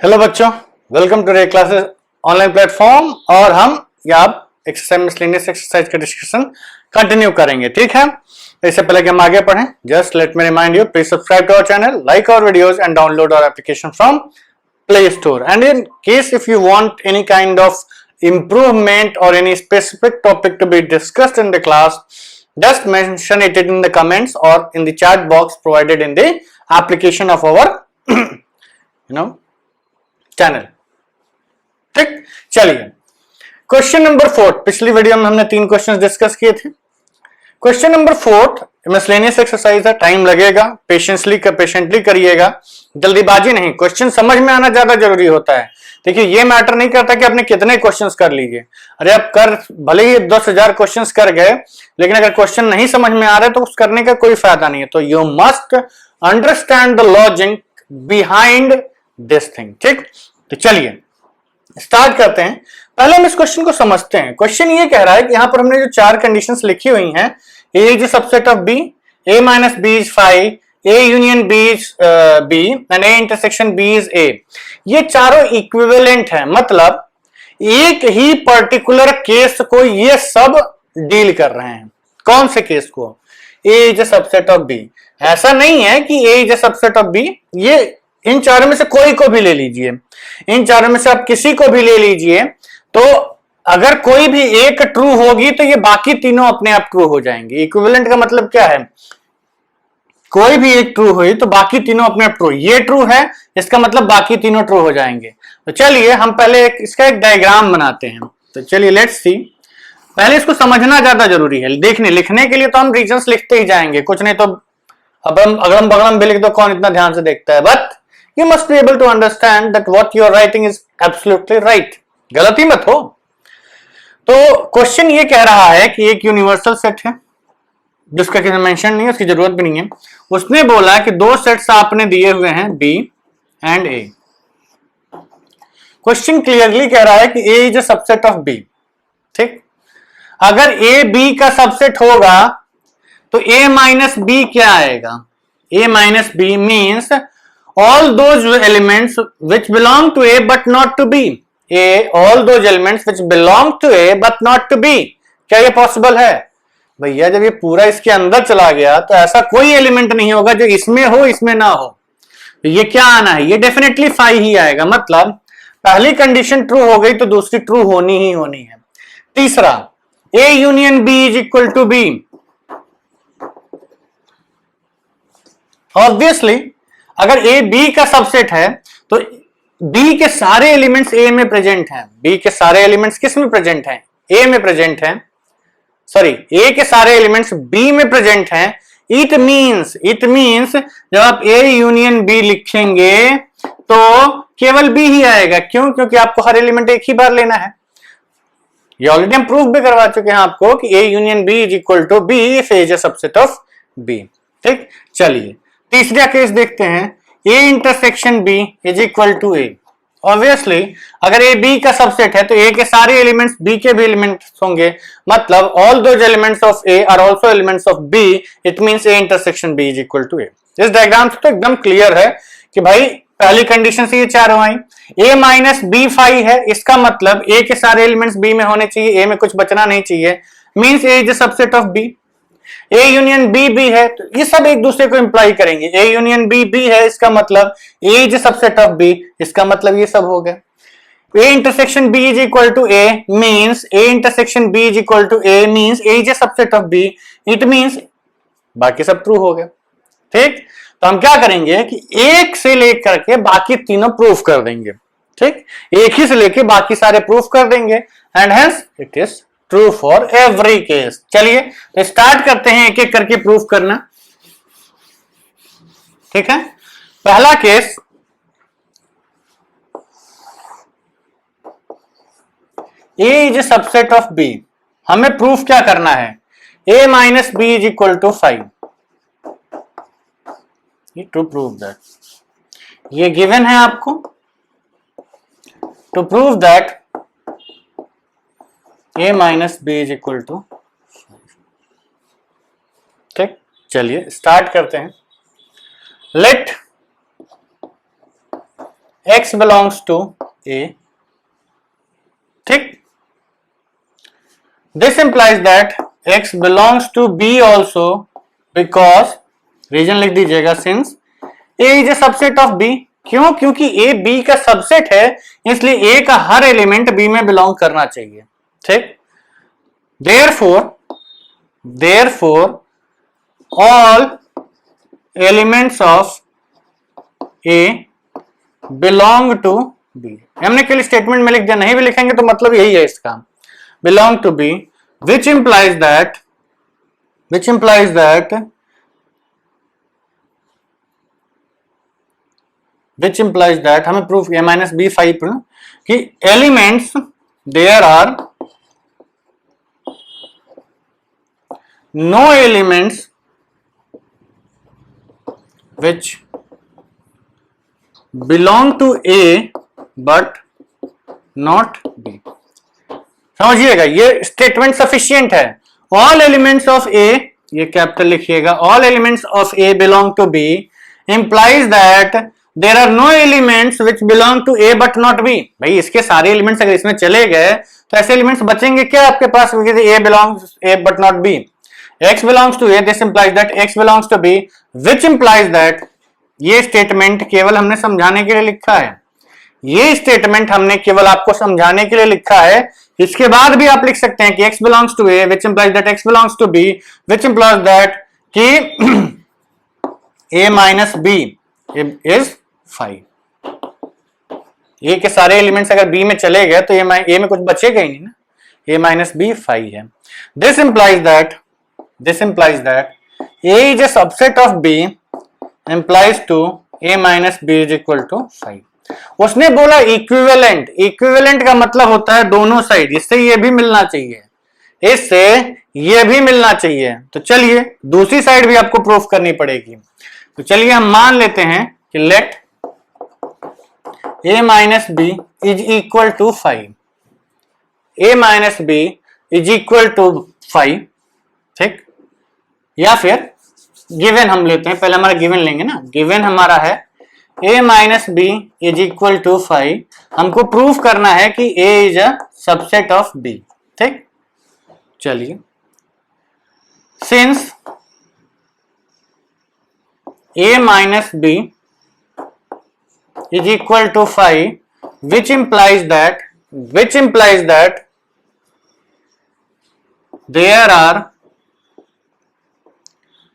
Hello बच्चों, welcome to ray classes online platform. और हम या आप एक्सरसाइज मिसलेनियस एक्सरसाइज का डिस्कशन कंटिन्यू करेंगे। ठीक है, इससे पहले कि हम आगे पढ़ें, just let me remind you, please subscribe to our channel, like our videos and download our application from play store. And in case if you want any kind of improvement or any specific topic to be discussed in the class, just mention it in the comments or in the chat box provided in the application of our channel. ठीक, चलिए question number 4। पिछली video में हमने 3 questions discuss किए थे। Question number 4 miscellaneous exercise है, time लगेगा, patiently करिएगा, जल्दीबाजी नहीं। क्वेश्चन समझ में आना ज्यादा जरूरी होता है। देखिए, ये मैटर नहीं करता कि आपने कितने क्वेश्चंस कर लीजिए। अरे आप कर भले ही 10,000 क्वेश्चंस कर गए, लेकिन अगर क्वेश्चन नहीं समझ में आ रहा है तो उस करने का कोई फायदा नहीं है। तो you must understand the logic behind this thing. ठीक, तो चलिए स्टार्ट करते हैं। पहले हम इस क्वेश्चन को समझते हैं। क्वेश्चन ये कह रहा है कि यहां पर हमने जो 4 कंडीशंस लिखी हुई हैं, A is a subset of B, A minus B is 5, A union B is B and A intersection B is A. ये चारों इक्विवेलेंट है, मतलब एक ही पर्टिकुलर केस को ये सब डील कर रहे हैं। कौन से केस को? A is a subset of B. ऐसा नहीं है कि A is a subset of B, ये इन चारों में से कोई को भी ले लीजिए, इन चारों में से आप किसी को भी ले लीजिए, तो अगर कोई भी एक ट्रू होगी तो ये बाकी तीनों अपने आप ट्रू हो जाएंगे। इक्विवेलेंट का मतलब क्या है? कोई भी एक ट्रू हुई तो बाकी तीनों अपने आप ट्रू। ये ट्रू है, इसका मतलब बाकी तीनों ट्रू हो जाएंगे। तो चलिए हम पहले इसका एक डायग्राम बनाते हैं। तो चलिए लेट्स सी। पहले इसको समझना ज्यादा जरूरी है। देखने लिखने के लिए तो हम रीजंस लिखते ही जाएंगे, कुछ नहीं तो अब हम अगड़म बगड़म भी लिख दो, कौन इतना ध्यान से देखता है। But you must be able to understand that what you are writing is absolutely right। गलती मत हो। तो क्वेश्चन ये कह रहा है कि एक यूनिवर्सल सेट है जिसका किसी मेंशन नहीं है, उसकी जरूरत भी नहीं है। उसने बोला कि 2 सेट्स आपने दिए हुए हैं B and A. Question clearly कह रहा है कि A is a subset of B. ठीक, अगर ए बी का सबसेट होगा तो ए माइनस बी क्या आएगा? A minus B means all those elements which belong to A but not to B। all those elements which belong to A but not to B। क्या ये possible है? भैया जब ये पूरा इसके अंदर चला गया तो ऐसा कोई एलिमेंट नहीं होगा जो इसमें हो इसमें ना हो। तो ये क्या आना है? ये डेफिनेटली 5 ही आएगा। मतलब पहली कंडीशन ट्रू हो गई तो दूसरी ट्रू होनी ही होनी है। तीसरा, A union B is equal to B। Obviously अगर ए बी का सबसेट है तो बी के सारे एलिमेंट्स ए में प्रेजेंट हैं। बी के सारे एलिमेंट्स किस में प्रेजेंट हैं? ए में प्रेजेंट हैं। सॉरी, ए के सारे एलिमेंट्स बी में प्रेजेंट हैं। इट मींस जब आप ए यूनियन बी लिखेंगे तो केवल बी ही आएगा। क्यों? क्योंकि आपको हर एलिमेंट एक ही बार लेना है। ये ऑलरेडी हम प्रूफ भी करवा चुके हैं आपको कि A union B is equal to B if A is a subset of B. ठीक, चलिए तीसरा केस देखते हैं। A intersection B is equal to A. Obviously अगर ए बी का सबसेट है तो ए के सारे एलिमेंट्स बी के भी एलिमेंट्स होंगे। मतलब all those elements of A are also elements of B. It means A intersection B is equal to A. इस डायग्राम से तो एकदम क्लियर है कि भाई पहली कंडीशन से ये चारों आई। ए माइनस बी 5 है, इसका मतलब ए के सारे एलिमेंट्स बी में होने चाहिए, ए में कुछ बचना नहीं चाहिए। Means A is a subset of B. A union B B है तो ये सब एक दूसरे को इंप्लाई करेंगे। ए यूनियन बी बी है, इसका मतलब A is subset of B, इसका मतलब ये सब हो गया। A intersection B is equal to A means A intersection B is equal to A means A is a subset of B. It means बाकी सब ट्रू हो गया। ठीक, तो हम क्या करेंगे कि एक से लेकर के बाकी तीनों प्रूफ कर देंगे। ठीक, एक ही से लेके बाकी सारे प्रूफ कर देंगे and hence it is true for every case. चलिए तो स्टार्ट करते हैं एक एक करके प्रूफ करना। ठीक है, पहला case, A is a subset of B. हमें प्रूफ क्या करना है? A minus B is equal to 5। To prove that, ये गिवन है आपको। To prove that a minus B is equal to. ठीक, चलिए स्टार्ट करते हैं। Let x belongs to A, ठीक। This implies that x belongs to B also because, reason लिख दीजिएगा, since A is a subset of B। क्यों? क्योंकि A B का सबसेट है, इसलिए A का हर एलिमेंट B में बिलोंग करना चाहिए, ठीक। Therefore all elements of A belong to B। हमने केवल स्टेटमेंट में लिख दिया, नहीं भी लिखेंगे तो मतलब यही है इसका, belong to B, which implies that हमें proof A minus B five कि elements there are no elements which belong to A but not B। समझिएगा, ये स्टेटमेंट सफिशिएंट है। ऑल एलिमेंट्स ऑफ ए, ये कैपिटल लिखिएगा, all elements of A belong to B implies that there are no elements which belong to A but not B. भाई इसके सारे elements अगर इसमें चले गए तो ऐसे एलिमेंट्स बचेंगे क्या आपके पास? A belongs A but not B, x belongs to A, this implies that x belongs to B, which implies that, ये स्टेटमेंट केवल हमने समझाने के लिए लिखा है, ये स्टेटमेंट हमने केवल आपको समझाने के लिए लिखा है। इसके बाद भी आप लिख सकते हैं कि x belongs to A, which implies that x belongs to B, which implies that कि A minus B is 5। A के सारे एलिमेंट्स अगर B में चले गए तो A में कुछ बचेगा ही नहीं ना, A minus B 5 है। This implies that A is a subset of B implies to A minus B is equal to 5। उसने बोला इक्विवेलेंट, इक्विवेलेंट का मतलब होता है दोनों साइड, इससे ये भी मिलना चाहिए, इससे ये भी मिलना चाहिए। तो चलिए दूसरी साइड भी आपको प्रूफ करनी पड़ेगी। तो चलिए हम मान लेते हैं कि late A minus B is equal to 5, A minus B is equal to 5, ठीक। या फिर गिवन हम लेते हैं, पहले हमारा गिवन लेंगे ना, गिवन हमारा है a minus B is equal to 5। हमको प्रूफ करना है कि a is a subset of b, ठीक। चलिए, since a minus B is equal to 5, which implies that there are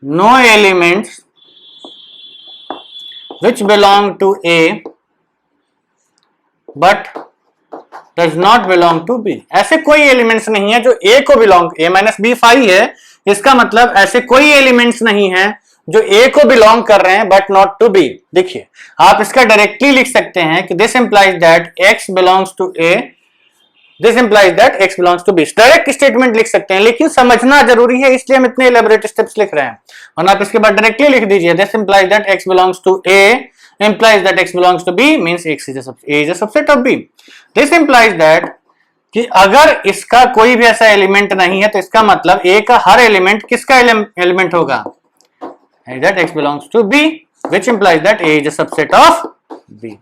no elements which belong to A but does not belong to B। ऐसे कोई elements नहीं है जो A को belong, A minus B 5 है, इसका मतलब ऐसे कोई एलिमेंट्स नहीं है जो A को बिलोंग कर रहे हैं बट नॉट टू B। देखिए आप इसका डायरेक्टली लिख सकते हैं कि this implies that X belongs to A, this implies that X belongs to B। Direct statement लिख सकते हैं, लेकिन समझना जरूरी है, इसलिए हम इतने इलेबोरेट स्टेप्स लिख रहे हैं। और आप इसके बाद डायरेक्टली लिख दीजिए this implies that X belongs to A implies that X belongs to B means X is a subset of B। This implies that कि अगर इसका कोई भी ऐसा एलिमेंट नहीं है तो इसका मतलब A का हर एलिमेंट किसका एलिमेंट होगा? That X belongs to B, which implies that A is a subset of B।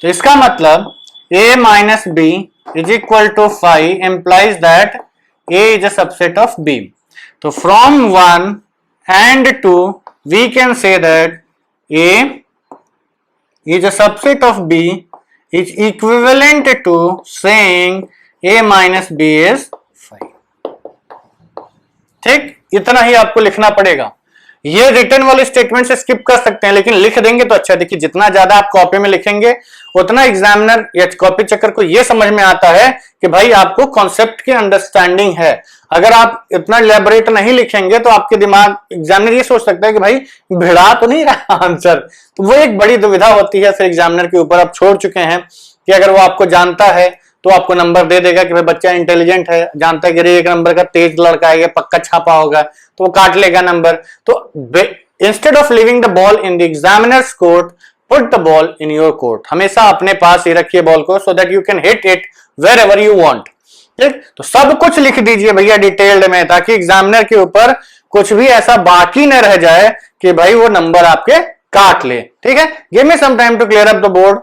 तो इसका मतलब A minus B is equal to 5 implies that A is a subset of B। तो from 1 and 2 we can say that A is a subset of B is equivalent to saying A minus B is 5। ठीक, इतना ही आपको लिखना पड़ेगा। ये return वाले statement से skip कर सकते हैं, लेकिन लिख देंगे तो अच्छा। देखिए जितना ज्यादा आप कॉपी में लिखेंगे उतना एग्जामिनर या कॉपी चेकर को ये समझ में आता है कि भाई आपको कॉन्सेप्ट की अंडरस्टैंडिंग है। अगर आप इतना इलैबोरेट नहीं लिखेंगे तो आपके दिमाग, एग्जामिनर ये सोच सकता है कि भाई भिड़ा तो नहीं रहा आंसर। तो वो एक बड़ी दुविधा होती है फिर एग्जामिनर के ऊपर। आप छोड़ चुके हैं कि अगर वो आपको जानता है तो आपको नंबर दे देगा कि भाई बच्चा इंटेलिजेंट है, जानता है कि एक नंबर का तेज लड़का है, पक्का छापा होगा, तो वो काट लेगा नंबर। तो instead of living the ball in the examiner's court, put the ball in your court. हमेशा अपने पास ही रखिए बॉल को, so that you can hit it wherever you want. ठीक, तो सब कुछ लिख दीजिए भैया डिटेल्ड में, ताकि एग्जामिनर के ऊपर कुछ भी ऐसा बाकी न रह जाए कि भाई वो नंबर आपके काट ले। ठीक है, give me some time to clear up the board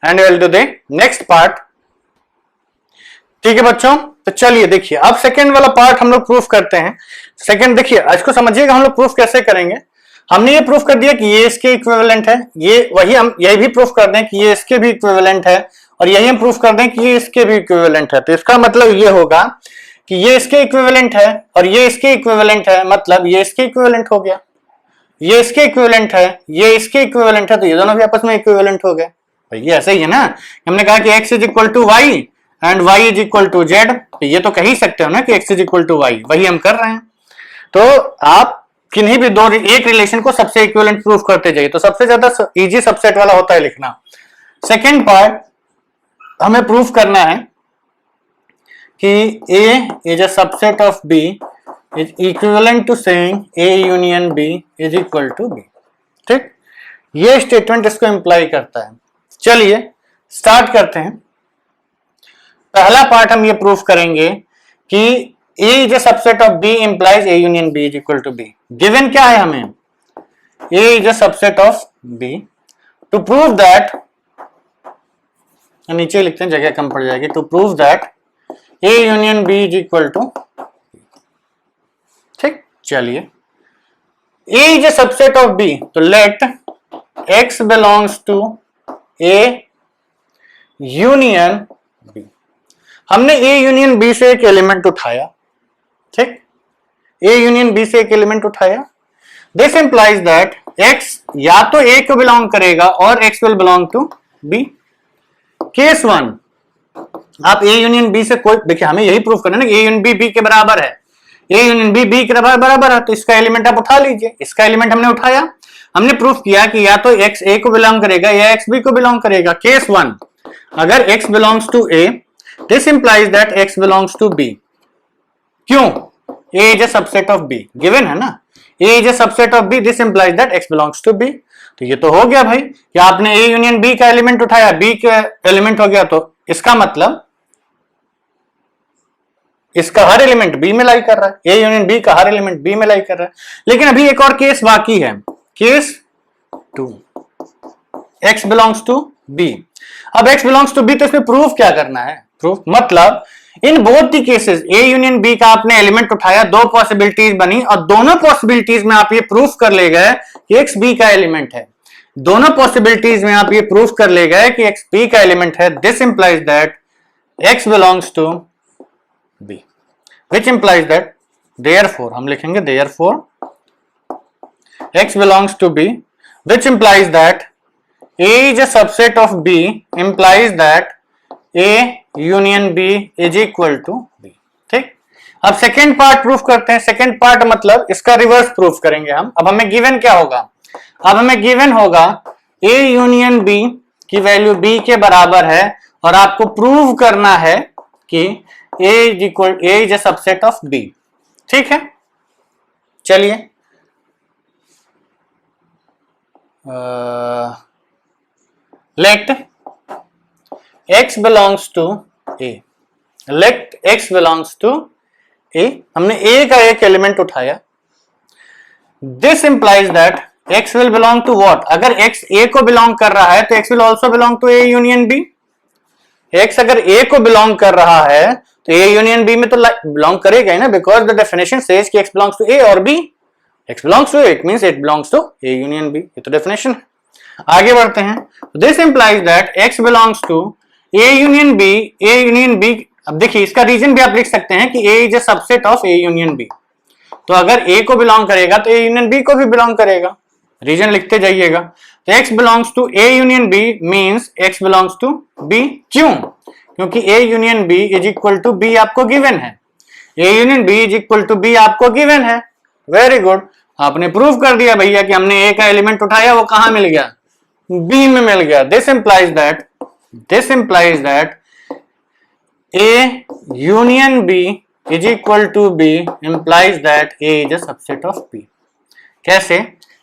and will do the next part. ठीक है बच्चों, तो चलिए देखिए अब सेकेंड वाला पार्ट हम लोग प्रूफ करते हैं। सेकेंड देखिए, इसको समझिएगा हम लोग प्रूफ कैसे करेंगे। हमने ये प्रूफ कर दिया कि ये इसके इक्विवेलेंट है, ये वही हम यही भी प्रूफ कर दें कि ये इसके भी इक्विवेलेंट है, और यही हम प्रूफ कर दें कि ये इसके भी इक्विवेलेंट है। तो इसका मतलब ये होगा कि ये इसके इक्विवेलेंट है और ये इसके इक्विवेलेंट है, मतलब ये इसके इक्विवेलेंट हो गया, ये इसके इक्विवेलेंट है, ये इसके इक्विवेलेंट है, तो ये दोनों भी आपस में इक्विवेलेंट हो गए। ये ऐसे ही है ना, हमने कहा कि x is equal to Y and y is equal to Z, तो ये तो कह ही सकते हो ना कि x is equal to Y, वही हम कर रहे हैं। तो आप किन्हीं भी दो एक रिलेशन को सबसे इक्विवेलेंट प्रूफ करते जाइए, तो सबसे ज्यादा इजी सबसेट वाला होता है लिखना। सेकेंड पार्ट हमें प्रूफ करना है कि A is a subset of B is equivalent to saying A union B is equal to B। ठीक, ये स्टेटमेंट इसको इंप्लाई करता है। चलिए स्टार्ट करते हैं। पहला पार्ट हम ये प्रूफ करेंगे कि A is a subset of B implies A union B is equal to B। Given क्या है हमें, A is a subset of B। To prove that, नीचे लिखते हैं जगह कम पड़ जाएगी, to prove that A union B is equal to, ठीक। चलिए A is a subset of B, तो let X belongs to A union B। हमने A यूनियन B से एक एलिमेंट उठाया, ठीक, A यूनियन B से एक एलिमेंट उठाया। दिस इंप्लाइज दैट X या तो A को बिलोंग करेगा और X will belong to B। Case 1, आप A यूनियन B से कोई, देखिए हमें यही प्रूफ करना है ना कि A यूनियन B B के बराबर है, A यूनियन B B के बराबर है, तो इसका एलिमेंट आप उठा लीजिए। इसका एलिमेंट हमने उठाया, हमने प्रूफ किया कि या तो X A को बिलोंग करेगा या X B को बिलोंग करेगा। केस 1, अगर X belongs to A, this implies that X belongs to B। क्यों? A is a subset of B, given है ना, A is a subset of B, this implies that X belongs to B। तो ये तो हो गया भाई कि आपने A यूनियन B का एलिमेंट उठाया, B का एलिमेंट हो गया, तो इसका मतलब इसका हर एलिमेंट B में लाई कर रहा है, A यूनियन B का हर एलिमेंट B में लाई कर रहा है। लेकिन अभी एक और केस बाकी है, case 2, X belongs to B। अब X belongs to B, तो इसमें प्रूफ क्या करना है? प्रूफ मतलब in both the cases A union B का आपने एलिमेंट उठाया, दो पॉसिबिलिटीज बनी और दोनों पॉसिबिलिटीज में आप ये प्रूफ कर ले गए कि X B का एलिमेंट है। दोनों पॉसिबिलिटीज में आप ये प्रूफ कर ले गए कि X B का एलिमेंट है। This implies that X belongs to B, which implies that therefore, हम लिखेंगे therefore X belongs to B, which implies that A is a subset of B implies that A union B is equal to B। ठीक, अब second part proof करते हैं। Second part मतलब इसका reverse proof करेंगे हम। अब हमें गिवन क्या होगा, अब हमें गिवन होगा A यूनियन B की वैल्यू B के बराबर है और आपको प्रूव करना है कि A is a subset of B। ठीक है, चलिए let X belongs to A, let X belongs to A, हमने A का एक एलिमेंट उठाया। This implies that X will belong to what? अगर X A को बिलोंग कर रहा है तो X will also belong to A union B। X अगर A को बिलोंग कर रहा है तो A यूनियन B में तो बिलोंग करेगा ही ना, बिकॉज द डेफिनेशन सेज कि X belongs to A और B, X belongs to A, it means it belongs to A union B, ये तो डेफिनेशन है। आगे बढ़ते हैं, this implies that X belongs to A union B, A union B। अब देखिए इसका रीजन भी आप लिख सकते हैं कि A is a subset of A union B, तो अगर A को बिलोंग करेगा तो A यूनियन B को भी बिलोंग करेगा, रीजन लिखते जाइएगा। तो X belongs to A union B means X belongs to B। क्यों? क्योंकि A union B is equal to B आपको गिवन है, A union B is equal to B आपको गिवन है। वेरी गुड, आपने प्रूव कर दिया भैया कि हमने A का एलिमेंट उठाया, वो कहां मिल गया? B में मिल गया। This implies that A union B is equal to B implies that A is a subset of B। कैसे?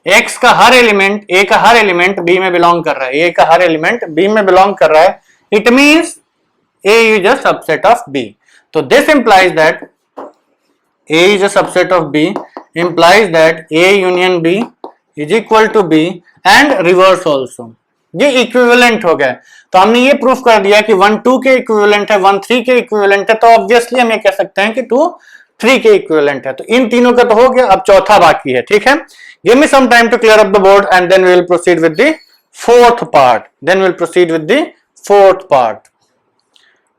X का हर एलिमेंट, A का हर एलिमेंट B में बिलोंग कर रहा है, A का हर एलिमेंट B में बिलोंग कर रहा है, it means A is a subset of B। तो this implies that A is a subset of B implies that A union B is equal to B and reverse also। ये equivalent हो गए। तो हमने ये प्रूफ कर दिया कि 1 2 के इक्विवेलेंट है, 1 3 के इक्विवेलेंट है, तो ऑब्वियसली हम ये कह सकते हैं कि 2 3 के इक्विवेलेंट है। तो इन तीनों का तो हो गया, अब चौथा बाकी है। ठीक है, give me some time to clear up the board and then we will proceed with the fourth part,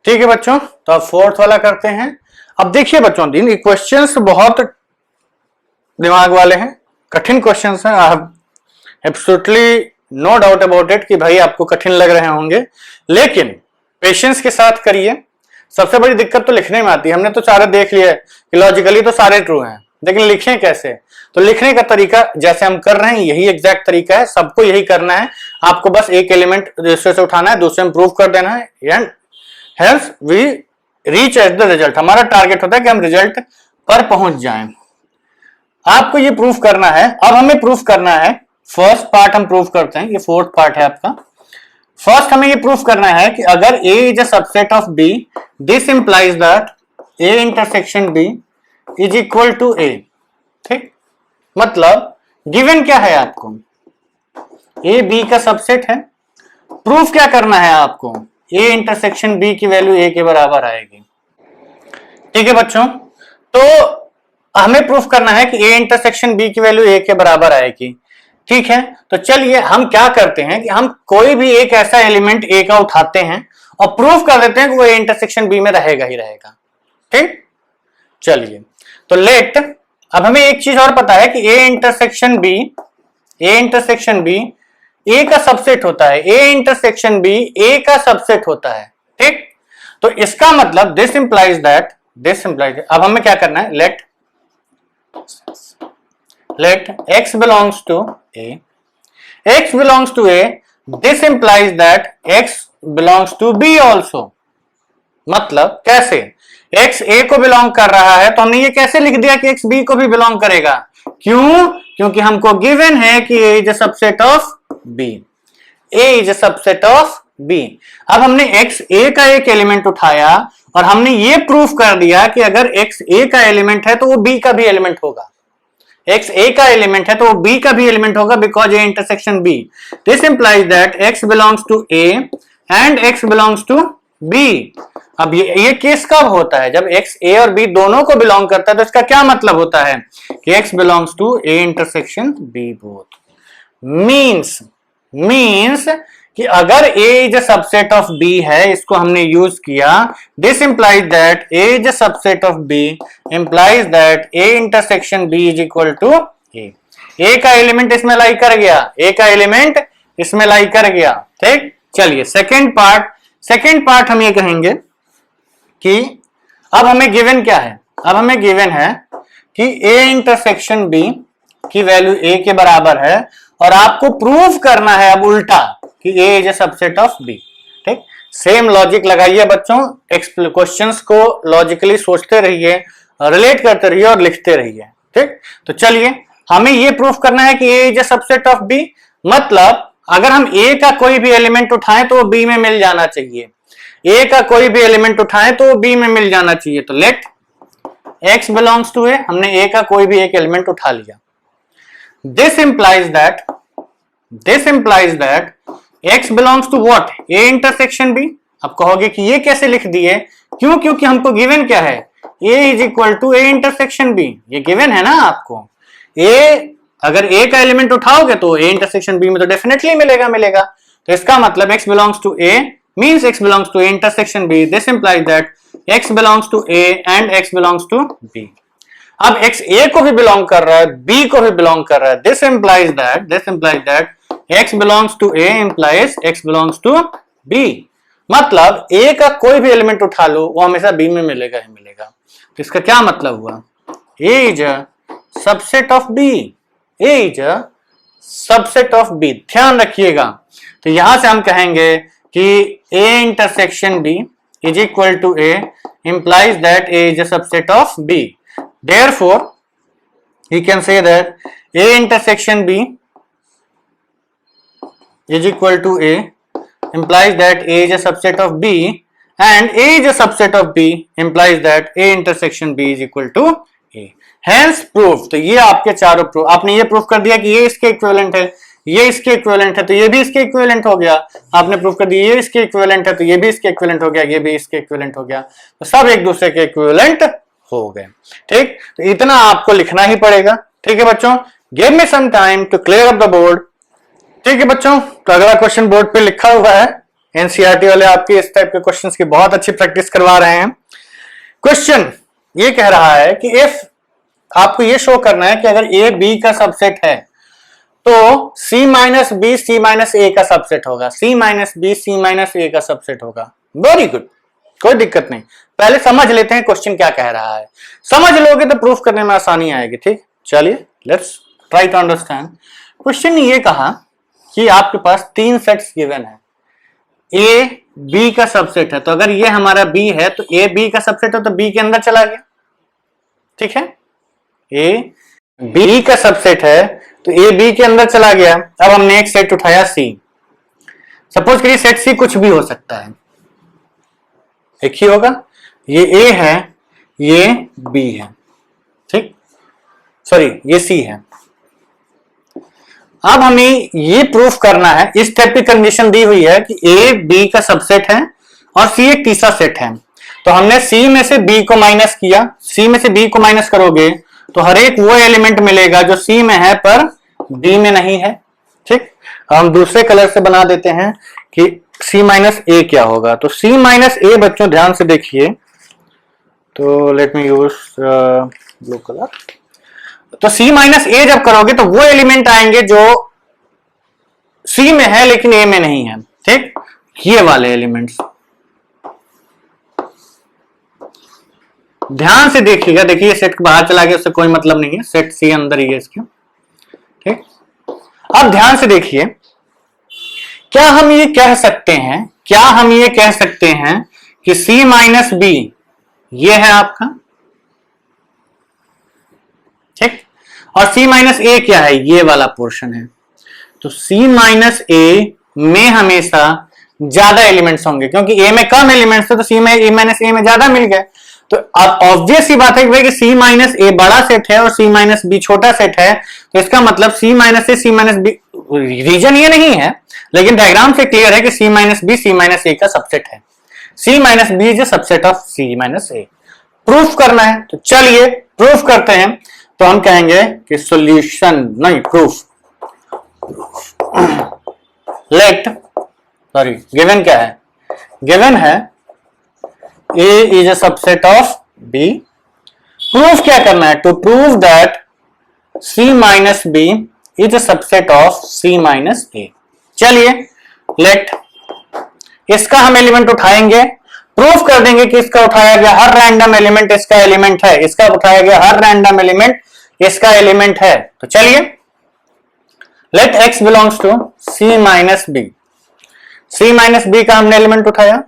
ठीक है बच्चों, तो अब फोर्थ वाला करते हैं। अब देखिए बच्चों, इन क्वेश्चंस बहुत दिमाग वाले हैं, कठिन क्वेश्चंस हैं। I have absolutely no doubt about it कि भाई आपको कठिन लग रहे होंगे, लेकिन पेशेंस के साथ करिए। सबसे बड़ी दिक्कत तो लिखने में आती है। हमने तो सारे देख लिया कि लॉजिकली तो सारे ट्रू हैं, लेकिन लिखें कैसे? तो लिखने का तरीका जैसे हम कर रहे हैं यही एग्जैक्ट तरीका है, सबको यही करना है। आपको बस एक एलिमेंट दूसरे से उठाना है, दूसरे में प्रूव कर देना है, and hence we reach at the result. हमारा टारगेट होता है कि हम रिजल्ट पर पहुंच जाएं। आपको ये प्रूफ करना है। अब हमें प्रूफ करना है, फर्स्ट पार्ट हम प्रूफ करते हैं, ये फोर्थ पार्ट है आपका। फर्स्ट हमें ये प्रूफ करना है कि अगर A is a subset of B, this implies that A intersection B is equal to A। ठीक, मतलब गिवन क्या है आपको? A B का सबसेट है। प्रूफ क्या करना है आपको? A इंटरसेक्शन B की वैल्यू A के बराबर आएगी। ठीक है बच्चों, तो हमें प्रूफ करना है कि A इंटरसेक्शन B की वैल्यू A के बराबर आएगी। ठीक है, तो चलिए हम क्या करते हैं कि हम कोई भी एक ऐसा एलिमेंट A का उठाते हैं और प्रूफ कर देते हैं कि वो A इंटरसेक्शन B में रहेगा ही रहेगा। ठीक, चलिए तो लेट, अब हमें एक चीज और पता है कि A इंटरसेक्शन B A का सबसेट होता है, A इंटरसेक्शन B A का सबसेट होता है। ठीक, तो इसका मतलब दिस इंप्लाइज दैट, अब हमें क्या करना है? let x belongs to A, this implies that x belongs to B also। मतलब कैसे? x A को बिलोंग कर रहा है, तो हमने ये कैसे लिख दिया कि x B को भी बिलोंग करेगा? क्यों? क्योंकि हमको गिवन है कि A is a subset of B, अब हमने x A का एक एलिमेंट उठाया और हमने ये प्रूफ कर दिया कि अगर x A का एलिमेंट है तो वो B का भी एलिमेंट होगा। x A का एलिमेंट है तो वो B का भी एलिमेंट होगा, because A intersection B। This implies that x belongs to A and x belongs to B। अब ये केस कब होता है? जब x A और B दोनों को बिलोंग करता है। तो इसका क्या मतलब होता है कि x belongs to A intersection B both. Means कि अगर A is a subset of B है, इसको हमने यूज किया। This implies that A is a subset of B implies that A intersection B is equal to A। A का element इसमें lie कर गया, ठीक। चलिए सेकेंड पार्ट हम ये कहेंगे कि अब हमें गिवन क्या है? अब हमें गिवन है कि A इंटरसेक्शन B की वैल्यू A के बराबर है, और आपको प्रूव करना है अब उल्टा कि A is a subset of B। ठीक, सेम लॉजिक लगाइए बच्चों, क्वेश्चंस को लॉजिकली सोचते रहिए, रिलेट करते रहिए और लिखते रहिए। ठीक, तो चलिए हमें ये प्रूफ करना है कि A is a subset of B, मतलब अगर हम A का कोई भी एलिमेंट उठाएं तो वो B में मिल जाना चाहिए। A का कोई भी एलिमेंट उठाएं तो वो B में मिल जाना चाहिए। तो let x belongs to A, हमने A का कोई भी एक एलिमेंट उठा लिया। This implies that x belongs to what? A intersection B। अब कहोगे कि ये कैसे लिख दिए? क्यों? क्योंकि हमको गिवन क्या है? A is equal to A intersection B। ये गिवन है ना आपको। A, अगर A का एलिमेंट उठाओगे तो A intersection B में तो डेफिनेटली मिलेगा। तो इसका मतलब x belongs to A means x belongs to A intersection B। This implies that x belongs to A and x belongs to B। अब x A को भी बिलोंग कर रहा है, B को भी बिलोंग कर रहा है। This implies that x belongs to A implies x belongs to B। मतलब A का कोई भी एलिमेंट उठा लो वो हमेशा B में मिलेगा ही मिलेगा। तो इसका क्या मतलब हुआ? A is a subset of B। A is a subset of B। ध्यान रखिएगा। तो यहां से हम कहेंगे कि A intersection B is equal to A implies that A is a subset of B। Therefore, we can say that A intersection B is equal to A implies that A is a subset of B, and A is a subset of B implies that A intersection B is equal to A। Hence proof। तो ये आपके चारों proof, आपने ये proof कर दिया कि ये इसके इक्विवेलेंट है, ये इसके इक्विवेलेंट है तो ये भी इसके इक्विवेलेंट हो गया, आपने प्रूफ कर दिया ये इसके इक्विवेलेंट है तो ये भी इसके इक्विवेलेंट हो गया, ये भी इसके इक्विवेलेंट हो गया, तो सब एक दूसरे के इक्विवेलेंट हो गए। ठीक, तो इतना आपको लिखना ही पड़ेगा। ठीक है बच्चों, give me some time to clear up the board. ठीक है बच्चों, तो अगला क्वेश्चन बोर्ड पे लिखा हुआ है, एनसीईआरटी वाले आपकी इस टाइप के क्वेश्चंस की बहुत अच्छी प्रैक्टिस करवा रहे हैं। क्वेश्चन ये कह रहा है कि इफ आपको ये शो करना है कि अगर ए बी का सबसेट है तो सी minus B C minus A का सबसेट होगा, सी minus B C minus A का सबसेट होगा। वेरी गुड, कोई दिक्कत नहीं। पहले समझ लेते हैं क्वेश्चन क्या कह रहा है, समझ लोगे तो प्रूफ करने में आसानी आएगी। ठीक, चलिए let's try to understand. Question ने ये कहा कि आपके पास 3 सेट्स गिवन है, ए बी का सबसेट है, तो अगर ये हमारा बी है तो ए बी का सबसेट है तो बी के अंदर चला गया। ठीक है, ए बी का सबसेट है तो ए बी के अंदर चला गया। अब हमने एक सेट उठाया सी, सपोज करिए सेट सी कुछ भी हो सकता है, एक ही होगा, ये ए है ये बी है, ठीक, सॉरी ये सी है। अब हमें ये प्रूफ करना है, इस टाइप की कंडीशन दी हुई है कि ए बी का सबसेट है और सी एक तीसरा सेट है, तो हमने सी में से बी को माइनस किया, सी में से बी को माइनस करोगे तो हर एक वो एलिमेंट मिलेगा जो सी में है पर बी में नहीं है। ठीक, हम दूसरे कलर से बना देते हैं कि सी माइनस ए क्या होगा, तो सी माइनस ए बच्चों ध्यान से देखिए, तो let me use blue colour. तो सी माइनस ए जब करोगे तो वो एलिमेंट आएंगे जो सी में है लेकिन ए में नहीं है। ठीक, ये वाले एलिमेंट्स ध्यान से देखिएगा, देखिए सेट बाहर चला गया उससे कोई मतलब नहीं है, सेट सी अंदर ही है इसके। ठीक, अब ध्यान से देखिए, क्या हम ये कह सकते हैं, क्या हम ये कह सकते हैं कि सी माइनस बी ये है आपका, ठीक, और सी माइनस ए क्या है, ये वाला पोर्शन है, तो सी माइनस ए में हमेशा ज्यादा एलिमेंट्स होंगे क्योंकि ए में कम एलिमेंट्स थे तो सी में ए माइनस ए में ज्यादा मिल गए। तो अब ऑब्वियस सी बात है कि सी माइनस ए बड़ा सेट है और सी माइनस बी छोटा सेट है, तो इसका मतलब C minus A C minus B, reason ये नहीं है लेकिन डायग्राम से क्लियर है कि C minus B C minus A का सबसेट है, C minus B is a subset of C minus A. Proof करना है तो चलिए प्रूफ करते हैं, तो हम कहेंगे कि सॉल्यूशन नहीं प्रूफ, लेट सॉरी गिवन क्या है, गिवन है A is a subset of B। Proof क्या करना है, to prove that C minus B is a subset of C minus A। चलिए लेट इसका हम एलिमेंट उठाएंगे, प्रूफ कर देंगे कि इसका उठाया गया हर रैंडम एलिमेंट इसका एलिमेंट है, इसका उठाया गया हर रैंडम एलिमेंट इसका एलिमेंट है। तो चलिए let x belongs to C minus B, C minus B का हमने एलिमेंट उठाया,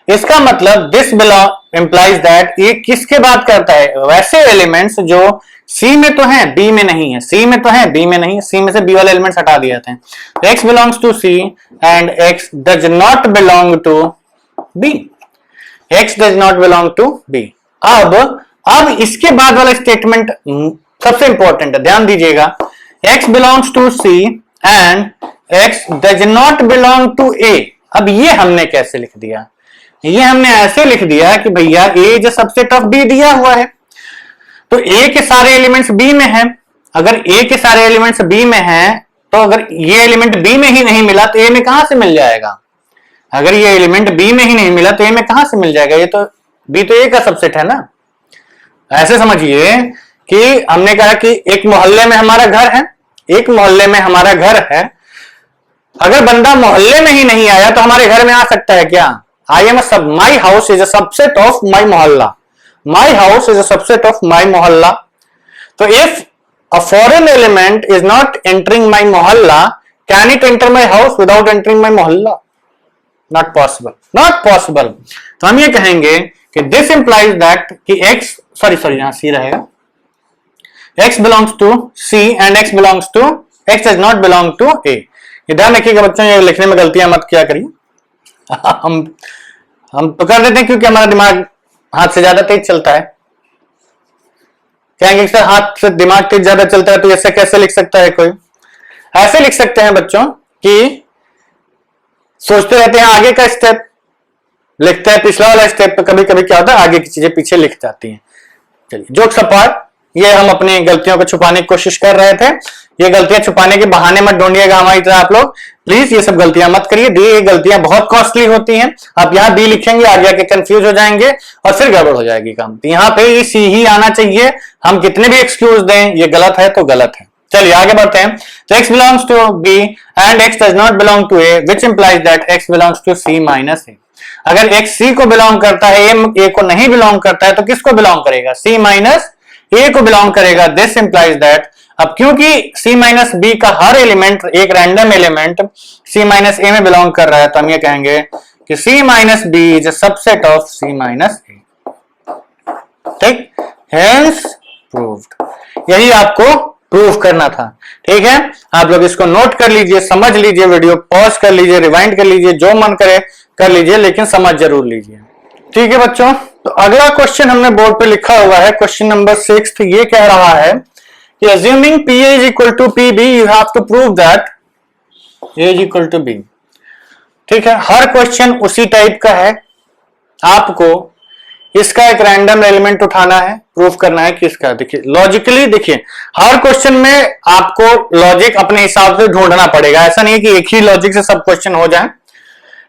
इसका मतलब दिस बिलोंग इंप्लाइज दैट ये किसके बात करता है, वैसे एलिमेंट्स जो सी में तो हैं बी में नहीं है, सी में तो है बी में नहीं है, सी में से बी वाले एलिमेंट्स हटा दिए थे, तो x belongs to C and x does not belong to B, x does not belong to B. अब इसके बाद वाला स्टेटमेंट सबसे इंपॉर्टेंट है, ध्यान दीजिएगा, x belongs to C and x does not belong to a। अब ये हमने कैसे लिख दिया, ये हमने ऐसे लिख दिया कि भैया ए जो सबसेट ऑफ बी दिया हुआ है तो ए के सारे एलिमेंट्स बी में हैं, अगर ए के सारे एलिमेंट्स बी में हैं तो अगर ये एलिमेंट बी में ही नहीं मिला तो ए में कहां से मिल जाएगा, अगर ये एलिमेंट बी में ही नहीं मिला तो ए में कहां से मिल जाएगा, ये तो बी तो ए का सबसेट है ना। ऐसे समझिए कि हमने कहा कि एक मोहल्ले में हमारा घर है, एक मोहल्ले में हमारा घर है, अगर बंदा मोहल्ले में ही नहीं आया तो हमारे घर में आ सकता है क्या, I am a sub, my house is a subset of my mohalla, my house is a subset of my mohalla। So if a foreign element is not entering my mohalla, can it enter my house without entering my mohalla? Not possible, not possible। तो हम ये कहेंगे कि this implies that कि x sorry यहाँ c रहेगा, x belongs to c and x belongs to x does not belong to a। ये ध्यान रखिएगा बच्चों, ये लिखने में गलतियां मत किया करिए। हम तो कर देते हैं क्योंकि हमारा दिमाग हाथ से ज्यादा तेज चलता है, कहेंगे सर हाथ से दिमाग तेज ज्यादा चलता है तो ऐसे कैसे लिख सकता है कोई, ऐसे लिख सकते हैं बच्चों कि सोचते रहते हैं आगे का स्टेप, लिखते हैं पिछला वाला स्टेप, पे कभी कभी क्या होता है आगे की चीजें पीछे लिख जाती हैं। चलिए जोक्स अपार्ट, ये हम अपनी गलतियों को छुपाने की कोशिश कर रहे थे। ये गलतियां छुपाने के बहाने मत ढूंढिएगा हमारी तरह आप लोग, प्लीज ये सब गलतियां मत करिए। ये गलतियां बहुत कॉस्टली होती हैं। आप यहाँ बी लिखेंगे, आगे आके कंफ्यूज हो जाएंगे और फिर गड़बड़ हो जाएगी काम। तो यहाँ पे ये सी ही आना चाहिए। हम कितने भी एक्सक्यूज दें, ये गलत है तो गलत है। चलिए आगे बढ़ते हैं। तो x belongs to B and x does not belong to A, which implies that x belongs to C minus A। अगर x C को बिलोंग करता है, A को नहीं बिलोंग करता है, तो किसको बिलोंग करेगा? C माइनस A को बिलोंग करेगा। दिस इंप्लाइज दैट, अब क्योंकि C माइनस B का हर एलिमेंट एक random element C minus A में बिलोंग कर रहा है, तो हम ये कहेंगे कि C minus B is a subset of C minus A। ठीक, हेंस प्रूव्ड। यही आपको प्रूफ करना था। ठीक है, आप लोग इसको नोट कर लीजिए, समझ लीजिए, वीडियो पॉज कर लीजिए, रिवाइंड कर लीजिए, जो मन करे कर लीजिए, लेकिन समझ जरूर लीजिए। ठीक है बच्चों, तो अगला क्वेश्चन हमने बोर्ड पे लिखा हुआ है, क्वेश्चन नंबर 6। ये कह रहा है कि assuming PA is equal to PB, you have to prove that A is equal to B। ठीक है, हर क्वेश्चन उसी टाइप का है। आपको इसका एक रैंडम एलिमेंट उठाना है, प्रूफ करना है किसका। देखिए लॉजिकली, देखिए हर क्वेश्चन में आपको लॉजिक अपने हिसाब से ढूंढना पड़ेगा। ऐसा नहीं है कि एक ही लॉजिक से सब क्वेश्चन हो जाए,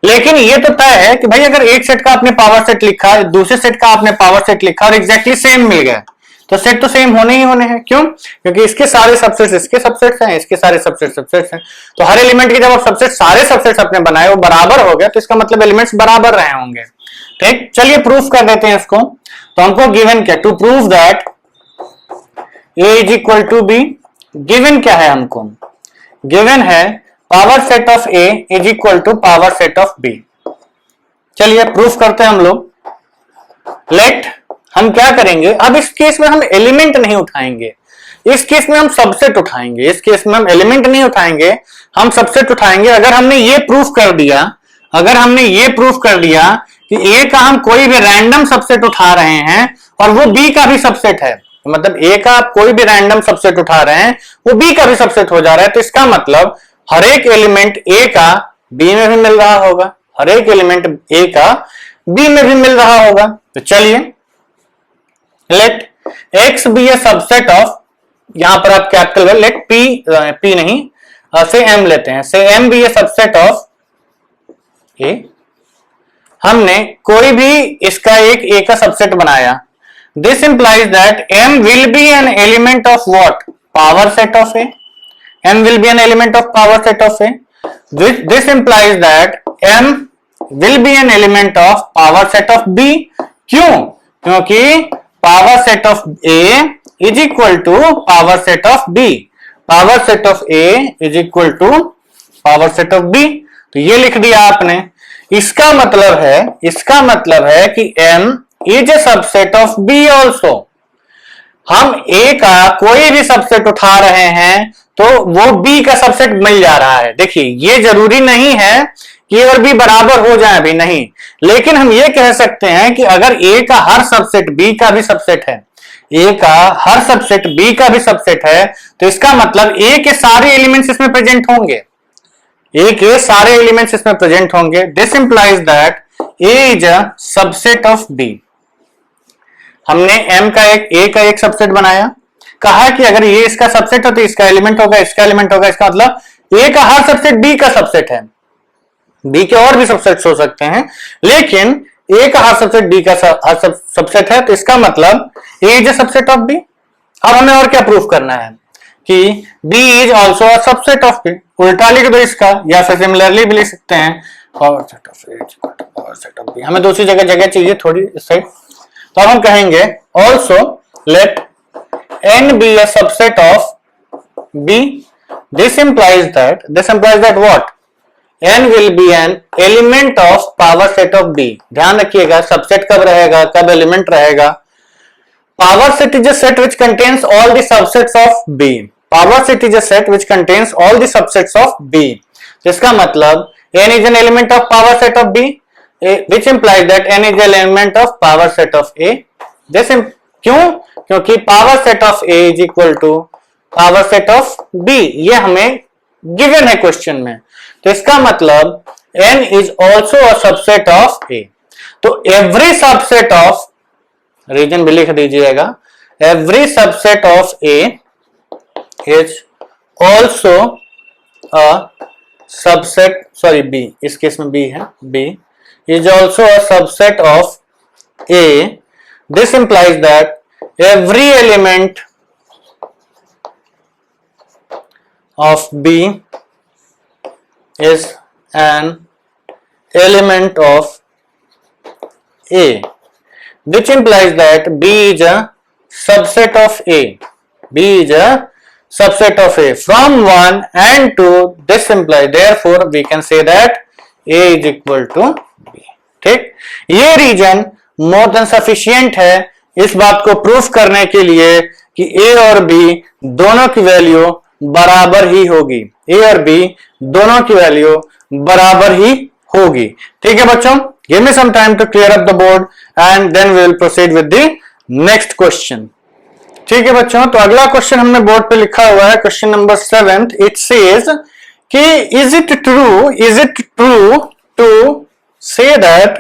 लेकिन ये तो तय है कि भाई अगर एक सेट का आपने पावर सेट लिखा, दूसरे सेट का आपने पावर सेट लिखा और एग्जैक्टली सेम मिल गया, तो सेट तो सेम होने ही होने हैं। क्यों? क्योंकि इसके सारे सबसेट्स इसके सबसेट्स हैं, इसके सारे सबसेट सबसेट्स हैं। तो हर एलिमेंट के जब आप सबसेट सारे सबसेट्स अपने बनाए वो बराबर हो गया, तो इसका मतलब एलिमेंट्स बराबर रहे होंगे। ठीक, चलिए प्रूफ कर देते हैं इसको। तो हमको गिवन क्या, to prove that A is equal to B, given क्या है हमको? गिवन है power set of A is equal to power set of B। चलिए प्रूफ करते हैं हम लोग। लेट, हम क्या करेंगे, अब इस केस में हम एलिमेंट नहीं उठाएंगे, इस केस में हम सबसेट उठाएंगे। इस केस में हम एलिमेंट नहीं उठाएंगे, हम सबसेट उठाएंगे। अगर हमने ये प्रूफ कर दिया, अगर हमने ये प्रूफ कर दिया कि A का हम कोई भी रैंडम सबसेट उठा रहे हैं और वो B का भी सबसेट है, मतलब A का आप कोई भी रैंडम सबसेट उठा रहे हैं वो B का भी सबसेट हो जा रहा है, तो इसका मतलब हर एक एलिमेंट A का B में भी मिल रहा होगा, हर एक एलिमेंट A का B में भी मिल रहा होगा। तो चलिए let X be a subset of, यहां पर आप कैपिटल लेट P नहीं से M लेते हैं, say M be a subset of A। हमने कोई भी इसका एक A का सबसेट बनाया। This implies that M will be an element of what? Power set of A। M will be an element of power set of A. This implies that M will be an element of power set of B. क्यों? क्योंकि power set of A is equal to power set of B. Power set of A is equal to power set of B. तो ये लिख दिया आपने। इसका मतलब है कि M is a subset of B also. हम A का कोई भी सबसेट उठा रहे हैं तो वो B का सबसेट मिल जा रहा है। देखिए ये जरूरी नहीं है कि A और B बराबर हो जाए, भी नहीं, लेकिन हम ये कह सकते हैं कि अगर A का हर सबसेट B का भी सबसेट है, A का हर सबसेट B का भी सबसेट है, तो इसका मतलब A के सारे एलिमेंट्स इसमें प्रेजेंट होंगे, A के सारे एलिमेंट्स इसमें प्रेजेंट होंगे। This implies that A is a subset of B। हमने M का A का एक सबसेट बनाया, कहा कि अगर ये इसका सबसेट है तो इसका एलिमेंट होगा, इसका एलिमेंट होगा, इसका मतलब A का हर सबसेट B का सबसेट है। B के और भी सबसेट्स हो सकते हैं, लेकिन A का हर सबसेट B का हर सबसेट है, तो इसका मतलब A is a subset of B। अब हमें और क्या प्रूफ करना है कि B is also a subset of B। उल्टा लिख दो इसका, या फिर सिमिलरली भी लिख सकते हैं, power set of A power set of B। हमें दूसरी जगह चाहिए थोड़ी इस साइड, तो हम कहेंगे also let N be a subset of B. This implies that what? N will be an element of power set of B. ध्यान रखिएगा सबसेट कब रहेगा, कब एलिमेंट रहेगा। Power set is a set which contains all the subsets of B. Power set is a set which contains all the subsets of B. इसका मतलब N is an element of power set of B, which implies that N is an element of power set of A. क्यों? क्योंकि power set of A is equal to power set of B। ये हमें given है question में। तो इसका मतलब n is also a subset of A। तो एवरी सबसेट ऑफ, रीजन भी लिख दीजिएगा, every subset of A is also a subset, sorry B, इस केस में B है, B is also a subset of A. This implies that every element of B is an element of A, which implies that B is a subset of A. B is a subset of A from 1 and 2. This implies, therefore we can say that A is equal to B. ठीक, ये reason more than sufficient है इस बात को proof करने के लिए कि A और B दोनों की वैल्यू बराबर ही होगी। A और B दोनों की वैल्यू बराबर ही होगी। ठीक है बच्चों, give me some time to clear up the board and then we will proceed with the next question. ठीक है बच्चों, तो अगला क्वेश्चन हमने बोर्ड पे लिखा हुआ है, क्वेश्चन नंबर 7। इट सेज कि is it true to say that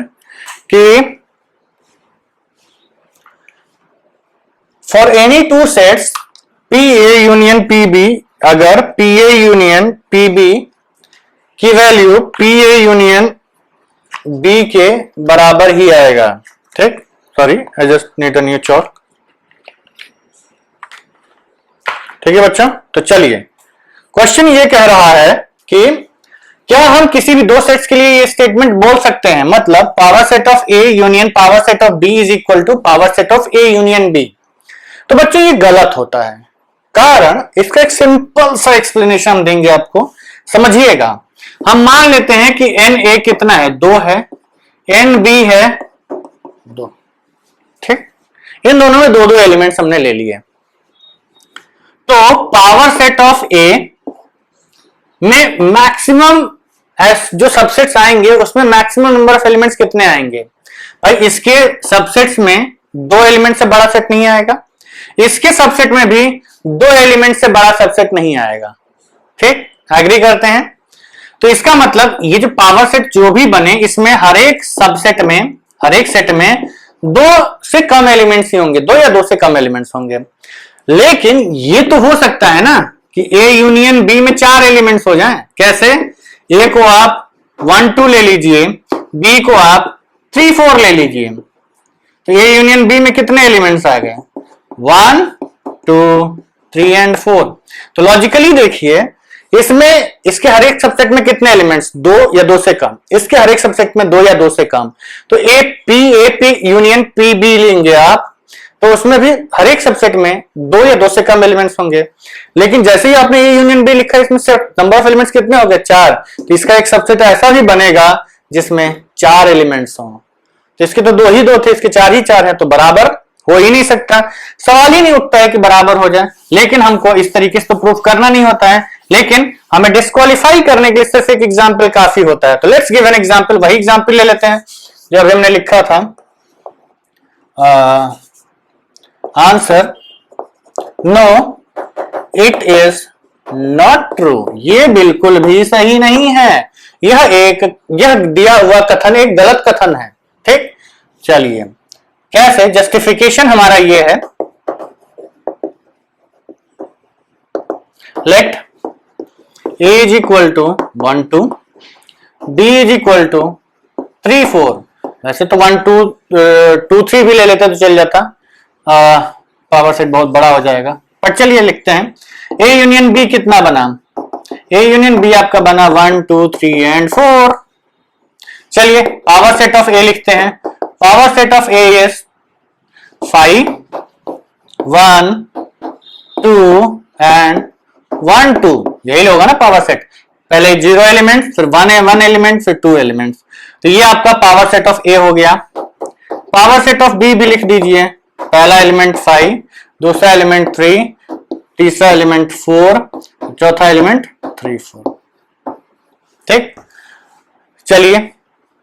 कि for any two sets PA union PB, अगर PA यूनियन PB की वैल्यू PA यूनियन B के बराबर ही आएगा। ठीक, sorry I just need a new chalk. ठीक है बच्चों, तो चलिए क्वेश्चन ये कह रहा है कि क्या हम किसी भी दो सेट्स के लिए ये स्टेटमेंट बोल सकते हैं, मतलब power set of A union power set of B is equal to power set of A union B। तो बच्चों ये गलत होता है, कारण इसका एक सिंपल सा एक्सप्लेनेशन हम देंगे आपको, समझिएगा। हम मान लेते हैं कि NA कितना है, 2 है, NB है 2। ठीक, इन दोनों में दो दो एलिमेंट्स हमने ले लिए। तो पावर सेट ऑफ A में मैक्सिमम जो सबसेट्स आएंगे उसमें मैक्सिमम नंबर ऑफ एलिमेंट्स कितने आएंगे भाई? इसके सबसेट्स में 2 एलिमेंट से बड़ा सेट नहीं आएगा, इसके सबसेट में भी 2 एलिमेंट से बड़ा सबसेट नहीं आएगा। ठीक, एग्री करते हैं? तो इसका मतलब ये जो पावर सेट जो भी बने इसमें हर एक सबसेट में, हर एक सेट में 2 से कम एलिमेंट्स ही होंगे, 2 या 2 से कम एलिमेंट्स होंगे। लेकिन ये तो हो सकता है ना कि A यूनियन B में 4 एलिमेंट्स हो जाएं। कैसे? A को आप 1 2 ले लीजिए, B को आप 3 4 ले लीजिए, तो A यूनियन B में कितने एलिमेंट्स आ गए? 1 2 3 एंड 4। तो लॉजिकली देखिए इसमें इसके हर एक सबसेट में कितने एलिमेंट्स? 2 या 2 से कम, इसके हर एक सबसेट में 2 या 2 से कम। तो AP यूनियन PB लेंगे आप, तो उसमें भी हर एक सबसेट में 2 या 2 से कम एलिमेंट्स होंगे। लेकिन जैसे ही आपने A यूनियन B लिखा, इसमें से नंबर ऑफ एलिमेंट्स कितने हो गए? 4। तो इसका एक सबसेट ऐसा भी बनेगा जिसमें 4 एलिमेंट्स हों। तो इसके तो 2 ही 2 थे, इसके 4 ही 4 है, तो बराबर हो ही नहीं सकता। सवाल ही नहीं उठता है कि बराबर हो जाए। लेकिन हमको इस तरीके से तो प्रूफ करना नहीं होता है, लेकिन हमें डिस्क्वालीफाई करने के लिए सिर्फ एक एग्जाम्पल काफी होता है। तो लेट्स गिव एन एग्जाम्पल, वही एग्जाम्पल ले लेते हैं जो अभी हमने लिखा था। Answer no it is not true, ये बिल्कुल भी सही नहीं है। यह दिया हुआ कथन एक गलत कथन है। ठीक, चलिए कैसे? जस्टिफिकेशन हमारा ये है, let A is equal to 1 2, B is equal to 3 4। वैसे तो 1 2 2 3 भी ले लेते तो चल जाता, पावर सेट बहुत बड़ा हो जाएगा, पर चलिए लिखते हैं। A यूनियन B कितना बना? A यूनियन B आपका बना 1 2 3 एंड 4। चलिए पावर सेट ऑफ A लिखते हैं। Power set of A is 5 1 2 and 1 2। यही होगा ना पावर सेट, पहले 0 एलिमेंट, फिर 1 एलिमेंट, फिर 2 एलिमेंट्स। तो ये आपका पावर सेट ऑफ A हो गया। पावर सेट ऑफ B भी लिख दीजिए। पहला एलिमेंट 5, दूसरा एलिमेंट 3, तीसरा एलिमेंट 4, चौथा एलिमेंट 3 4। ठीक, चलिए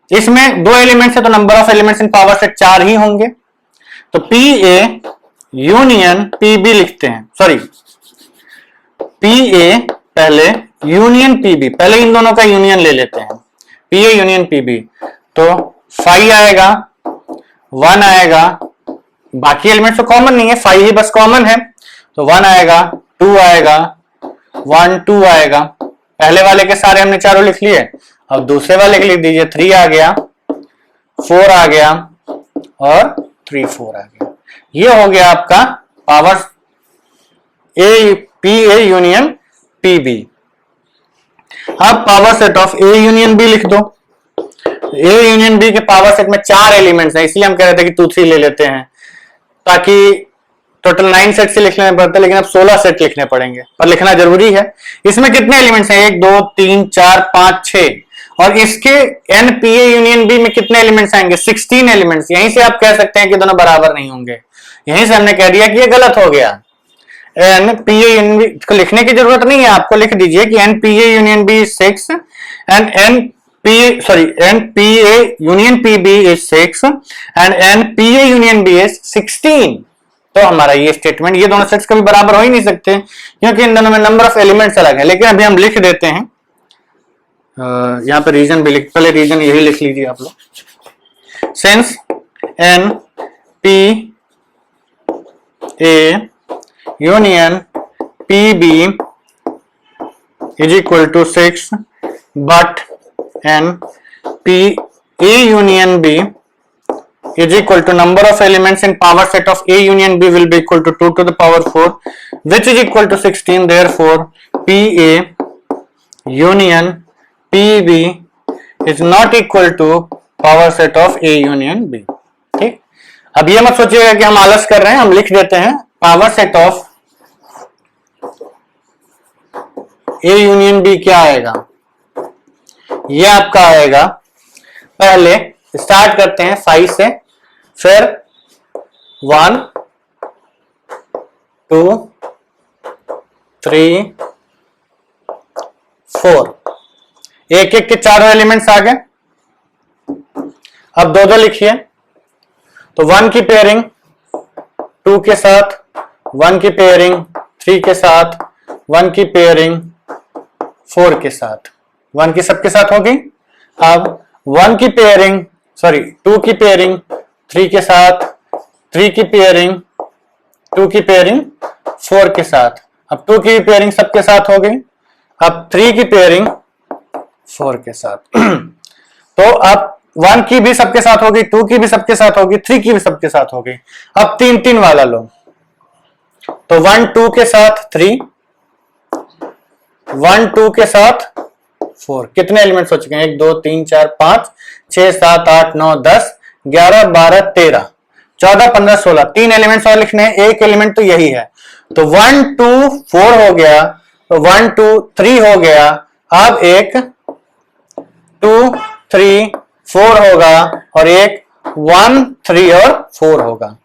इसमें 2 एलिमेंट्स है तो number of elements in power set 4 ही होंगे। तो PA यूनियन PB लिखते हैं, सॉरी PA पहले यूनियन पीबी, पहले इन दोनों का यूनियन ले लेते हैं, पीए यूनियन पीबी, तो 5 आएगा, 1 आएगा, बाकी एलिमेंट्स तो कॉमन नहीं है, 5 ही बस कॉमन है, तो 1 आएगा, 2 आएगा, 1 2 आएगा, पहले वाले के सारे हमने चारों लिख लिए, अब दूसरे वाले के लिख दीजिए, 3 आ गया, 4 आ गया और 3 4 आ गया। ये हो गया आपका power A P A union P B. अब power set of A union B लिख दो। ए यूनियन बी के पावर सेट में 4 एलिमेंट्स हैं, इसलिए हम कह रहे थे कि 2 3 ले लेते हैं, ताकि टोटल 9 सेट से लिखने पड़ता है, लेकिन अब 16 सेट लिखने पड़ेंगे, पर लिखना जरूरी है। इसमें कितने एलिमेंट्स हैं? 1 2 3 4 5 6, और इसके एनपीए यूनियन बी में कितने एलिमेंट्स आएंगे? 16 एलिमेंट्स। यहीं से आप कह सकते हैं कि दोनों बराबर नहीं होंगे, यहीं से हमने कह दिया कि ये गलत हो गया। एनपीए यूनियन बी को लिखने की जरूरत नहीं है, आपको लिख दीजिए कि n P A union B is 6 and n P A union P B is 6 and n P A union B is 16। तो हमारा ये स्टेटमेंट, ये दोनों सेट्स कभी बराबर हो ही नहीं सकते, क्योंकि इन दोनों में नंबर ऑफ एलिमेंट्स अलग है। लेकिन अभी हम लिख देते हैं, यहां पर रीजन भी लिख, पहले रीजन यही लिख लीजिए आप लोग। Since n P A union P B is equal to 6 but n P A union B is equal to number of elements in power set of A union B will be equal to 2 to the power 4, which is equal to 16. Therefore, PA union PB is not equal to power set of A union B. ठीक, अब ये मत सोचिएगा कि हम आलस कर रहे हैं, हम लिख देते हैं power set of A union B क्या आएगा? ये आपका आएगा, पहले स्टार्ट करते हैं 5 से, फिर 1 2 3 4, एक एक के चारों एलिमेंट्स आ गए। अब दो दो लिखिए, तो 1 की पेयरिंग 2 के साथ, 1 की पेयरिंग 3 के साथ, 1 की पेयरिंग 4 के साथ, 1 की सबके साथ होगी। अब 1 की पेयरिंग 2 की पेयरिंग 3 के साथ, 3 की पेयरिंग 2 की पेयरिंग 4 के साथ, अब 2 की पेयरिंग सबके साथ हो गई। अब 3 की पेयरिंग 4 के साथ तो अब 1 की भी सबके साथ होगी, 2 की भी सबके साथ होगी, 3 की भी सबके साथ होगी। अब 3 3 वाला लो, तो 1 2 के साथ 3, 1 2 के साथ 4, कितने एलिमेंट्स हो चुके हैं? 1 2 3 4 5 6 7 8 9 10 11 12 13 14 15 16, 3 एलिमेंट्स और लिखने हैं, एक एलिमेंट तो यही है। तो 1 2 4 हो गया, तो 1 2 3 हो गया। अब एक 2 3 4 होगा और एक 1 3 और 4 होगा,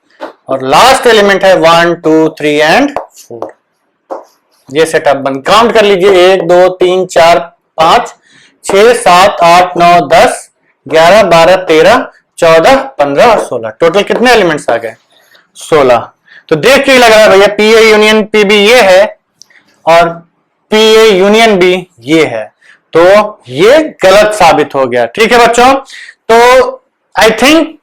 और लास्ट एलिमेंट है 1 2 3 एंड 4। ये सेटअप बन, काउंट कर लीजिए, 1 2 3 4 5 6 7 8 9 10 11 12 13 14 15 और 16, टोटल कितने एलिमेंट्स आ गए? 16। तो देख के लग रहा है भैया पीए यूनियन पीबी ये है और पीए यूनियन बी ये है, तो ये गलत साबित हो गया। ठीक है बच्चों, तो आई थिंक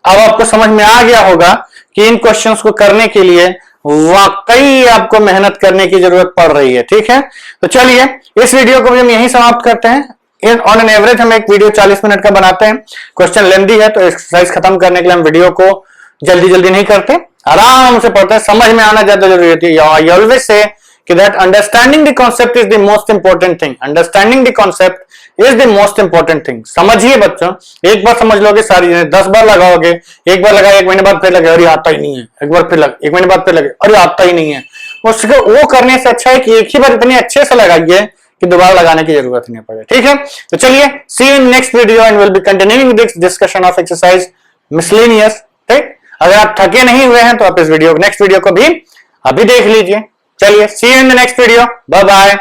अब आपको समझ में आ गया होगा कि इन क्वेश्चंस को करने के लिए वाकई आपको मेहनत करने की जरूरत पड़ रही है। ठीक है, तो चलिए इस वीडियो को भी हम यहीं समाप्त करते हैं। ऑन एन एवरेज हम एक वीडियो 40 मिनट का बनाते हैं, क्वेश्चन लेंदी है तो एक्सरसाइज खत्म करने के लिए हम वीडियो को जल्दी जल्दी नहीं करते, आराम से पढ़ते हैं, समझ में आना ज्यादा जरूरी होती है। आई ऑलवेज से कि that understanding the concept is the most important thing, understanding the concept is the most important thing. समझिए बच्चों, एक बार समझ लोगे सारी चीजें, 10 बार लगाओगे, एक बार लगाए 1 महीने बाद फिर लगे अरे आता ही नहीं है, एक बार फिर लगे 1 महीने बाद फिर लगे अरे आता ही नहीं है, उसको वो करने से अच्छा है कि एक ही बार इतने अच्छे से लगाइए कि दोबारा लगाने की जरूरत नहीं पड़े। ठीक है, तो चलिए see you in next video and will be continuing this discussion of exercise miscellaneous. ठीक, अगर आप थके नहीं हुए हैं तो आप इस वीडियो नेक्स्ट वीडियो को भी अभी देख लीजिए। चलिए see you in the next video, bye bye.